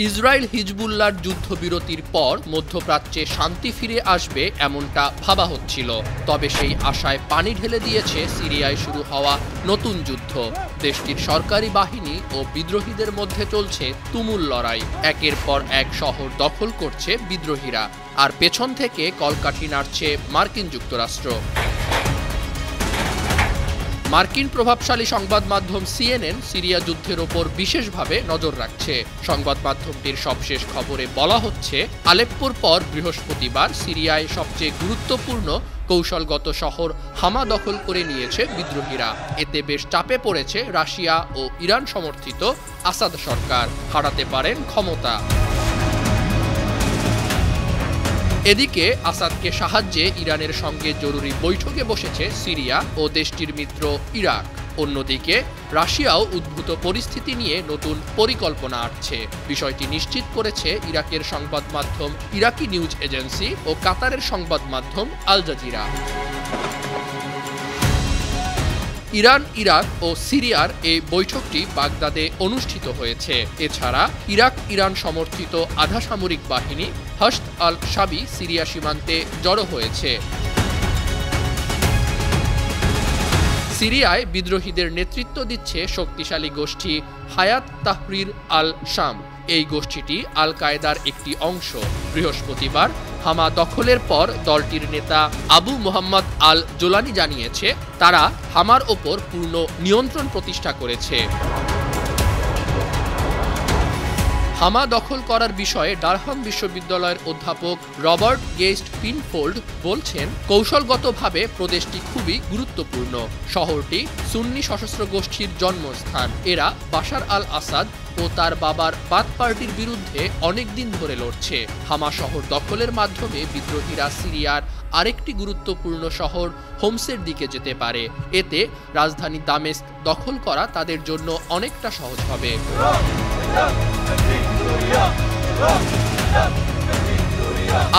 Israel হিজবুল্লাহর যুদ্ধবিরতির পর মধ্যপ্রাচ্যে শান্তি ফিরে আসবে এমনটা ভাবা হচ্ছিল। তবে সেই আশায় পানি ঢেলে দিয়েছে সিরিয়ায় শুরু হওয়া নতুন যুদ্ধ। দেশটির সরকারি বাহিনী ও বিদ্রোহীদের মধ্যে চলছে তুমুল লড়াই। একের পর এক শহর দখল করছে বিদ্রোহীরা, আর পেছন থেকে কলকাঠি নাড়ছে মার্কিন যুক্তরাষ্ট্র। মার্কিন প্রভাবশালী সংবাদ মাধ্যম সিএনএন সিরিয়া যুদ্ধের ওপর বিশেষভাবে নজর রাখছে। সংবাদ মাধ্যমটির সবশেষ খবরে বলা হচ্ছে, আলেপ্পোর পর বৃহস্পতিবার সিরিয়ায় সবচেয়ে গুরুত্বপূর্ণ কৌশলগত শহর হামা দখল করে নিয়েছে বিদ্রোহীরা। এতে বেশ চাপে পড়েছে রাশিয়া ও ইরান সমর্থিত আসাদ সরকার। হারাতে পারেন ক্ষমতা। এদিকে আসাদকে সাহায্যে ইরানের সঙ্গে জরুরি বৈঠকে বসেছে সিরিয়া ও দেশটির মিত্র ইরাক। অন্যদিকে রাশিয়াও উদ্ভূত পরিস্থিতি নিয়ে নতুন পরিকল্পনা আঁটছে। বিষয়টি নিশ্চিত করেছে ইরাকের সংবাদ মাধ্যম ইরাকি নিউজ এজেন্সি ও কাতারের সংবাদ মাধ্যম আল জাজিরা। ইরান, ইরাক ও সিরিয়ার এই বৈঠকটি বাগদাদে অনুষ্ঠিত হয়েছে। এছাড়া ইরান সমর্থিত আধা সামরিক বাহিনী হাশদ আল শাবি সিরিয়া সীমান্তে জড়ো হয়েছে। সিরিয়ায় বিদ্রোহীদের নেতৃত্ব দিচ্ছে শক্তিশালী গোষ্ঠী হায়াত তাহরির আল শাম। এই গোষ্ঠীটি আল কায়েদার একটি অংশ। বৃহস্পতিবার হামা দখলের পর দলটির নেতা আবু মোহাম্মদ আল জোলানি জানিয়েছে, তারা হামার ওপর পূর্ণ নিয়ন্ত্রণ প্রতিষ্ঠা করেছে। হামা দখল করার বিষয়ে ডারহাম বিশ্ববিদ্যালয়ের অধ্যাপক রবার্ট গেস্ট পিনফোল্ড বলছেন, কৌশলগতভাবে প্রদেশটি খুবই গুরুত্বপূর্ণ। শহরটি সুন্নি সশস্ত্র গোষ্ঠীর জন্মস্থান। এরা বাশার আল আসাদ ও তার বাবার বাথ পার্টির বিরুদ্ধে অনেকদিন ধরে লড়ছে। হামা শহর দখলের মাধ্যমে বিদ্রোহীরা সিরিয়ার আরেকটি গুরুত্বপূর্ণ শহর হোমসের দিকে যেতে পারে। এতে রাজধানী দামেস্ক দখল করা তাদের জন্য অনেকটা সহজ হবে।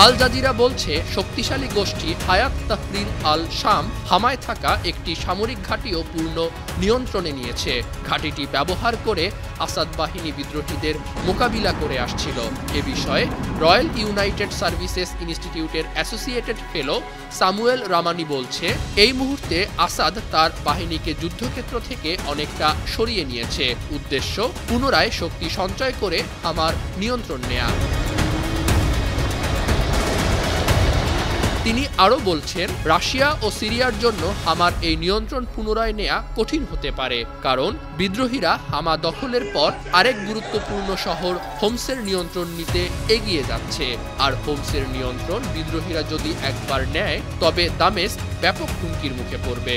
আল জাজিরা বলছে, শক্তিশালী গোষ্ঠী হায়াত তাহরির আল শাম হামায় থাকা একটি সামরিক ঘাঁটিও পূর্ণ নিয়ন্ত্রণে নিয়েছে। ঘাঁটিটি ব্যবহার করে আসাদ বাহিনী বিদ্রোহীদের মোকাবিলা করে আসছিল। এ বিষয়ে রয়্যাল ইউনাইটেড সার্ভিসেস ইনস্টিটিউটের অ্যাসোসিয়েটেড ফেলো সামুয়েল রামানি বলছে, এই মুহূর্তে আসাদ তার বাহিনীকে যুদ্ধক্ষেত্র থেকে অনেকটা সরিয়ে নিয়েছে। উদ্দেশ্য পুনরায় শক্তি সঞ্চয় করে হামার নিয়ন্ত্রণ নেয়া। তিনি আরও বলছেন, রাশিয়া ও সিরিয়ার জন্য হামার এই নিয়ন্ত্রণ পুনরায় নেয়া কঠিন হতে পারে, কারণ বিদ্রোহীরা হামা দখলের পর আরেক গুরুত্বপূর্ণ শহর হোমসের নিয়ন্ত্রণ নিতে এগিয়ে যাচ্ছে। আর হোমসের নিয়ন্ত্রণ বিদ্রোহীরা যদি একবার নেয়, তবে দামেস্ক ব্যাপক হুমকির মুখে পড়বে।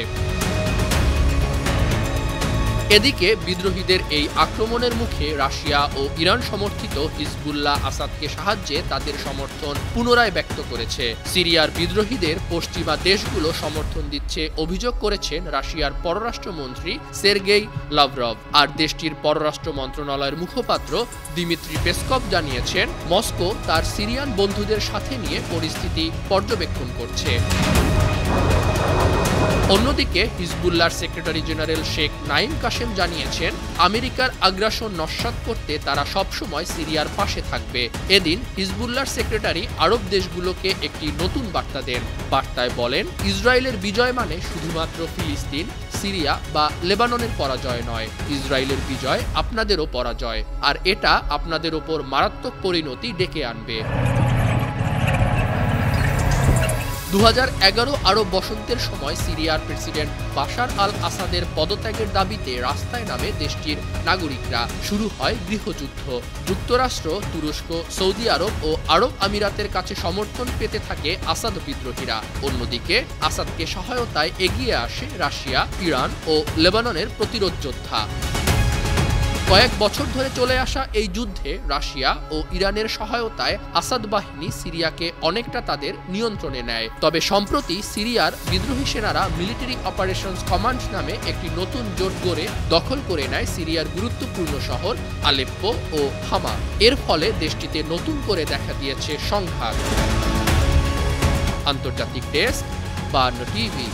এদিকে বিদ্রোহীদের এই আক্রমণের মুখে রাশিয়া ও ইরান সমর্থিত হিজবুল্লাহ আসাদকে সাহায্যে তাদের সমর্থন পুনরায় ব্যক্ত করেছে। সিরিয়ার বিদ্রোহীদের পশ্চিমা দেশগুলো সমর্থন দিচ্ছে অভিযোগ করেছেন রাশিয়ার পররাষ্ট্রমন্ত্রী সের্গেই লাভরভ। আর দেশটির পররাষ্ট্র মন্ত্রণালয়ের মুখপাত্র দিমিত্রি পেসকভ জানিয়েছেন, মস্কো তার সিরিয়ান বন্ধুদের সাথে নিয়ে পরিস্থিতি পর্যবেক্ষণ করছে। অন্যদিকে হিজবুল্লাহর সেক্রেটারি জেনারেল শেখ নাঈম কাশেম জানিয়েছেন, আমেরিকার আগ্রাসন নস্যাৎ করতে তারা সবসময় সিরিয়ার পাশে থাকবে। এদিন হিজবুল্লাহর সেক্রেটারি আরব দেশগুলোকে একটি নতুন বার্তা দেন। বার্তায় বলেন, ইসরায়েলের বিজয় মানে শুধুমাত্র ফিলিস্তিন, সিরিয়া বা লেবাননের পরাজয় নয়। ইসরায়েলের বিজয় আপনাদেরও পরাজয়, আর এটা আপনাদের ওপর মারাত্মক পরিণতি ডেকে আনবে। 2011 আরব বসন্তের সময় সিরিয়ার প্রেসিডেন্ট বাশার আল আসাদের পদত্যাগের দাবিতে রাস্তায় নামে দেশটির নাগরিকরা। শুরু হয় গৃহযুদ্ধ। যুক্তরাষ্ট্র, তুরস্ক, সৌদি আরব ও আরব আমিরাতের কাছে সমর্থন পেতে থাকে আসাদ বিদ্রোহীরা। অন্যদিকে আসাদকে সহায়তায় এগিয়ে আসে রাশিয়া, ইরান ও লেবাননের প্রতিরোধ যোদ্ধা। কয়েক বছর ধরে চলে আসা এই যুদ্ধে রাশিয়া ও ইরানের সহায়তায় আসাদ বাহিনী সিরিয়াকে অনেকটা তাদের নিয়ন্ত্রণে নেয়। তবে সম্প্রতি সিরিয়ার বিদ্রোহী সেনারা মিলিটারি অপারেশনস কমান্ড নামে একটি নতুন জোট গড়ে দখল করে নেয় সিরিয়ার গুরুত্বপূর্ণ শহর আলেপ্পো ও হামা। এর ফলে দেশটিতে নতুন করে দেখা দিয়েছে সংঘাত। আন্তর্জাতিক ডেস্ক, 52 টিভি।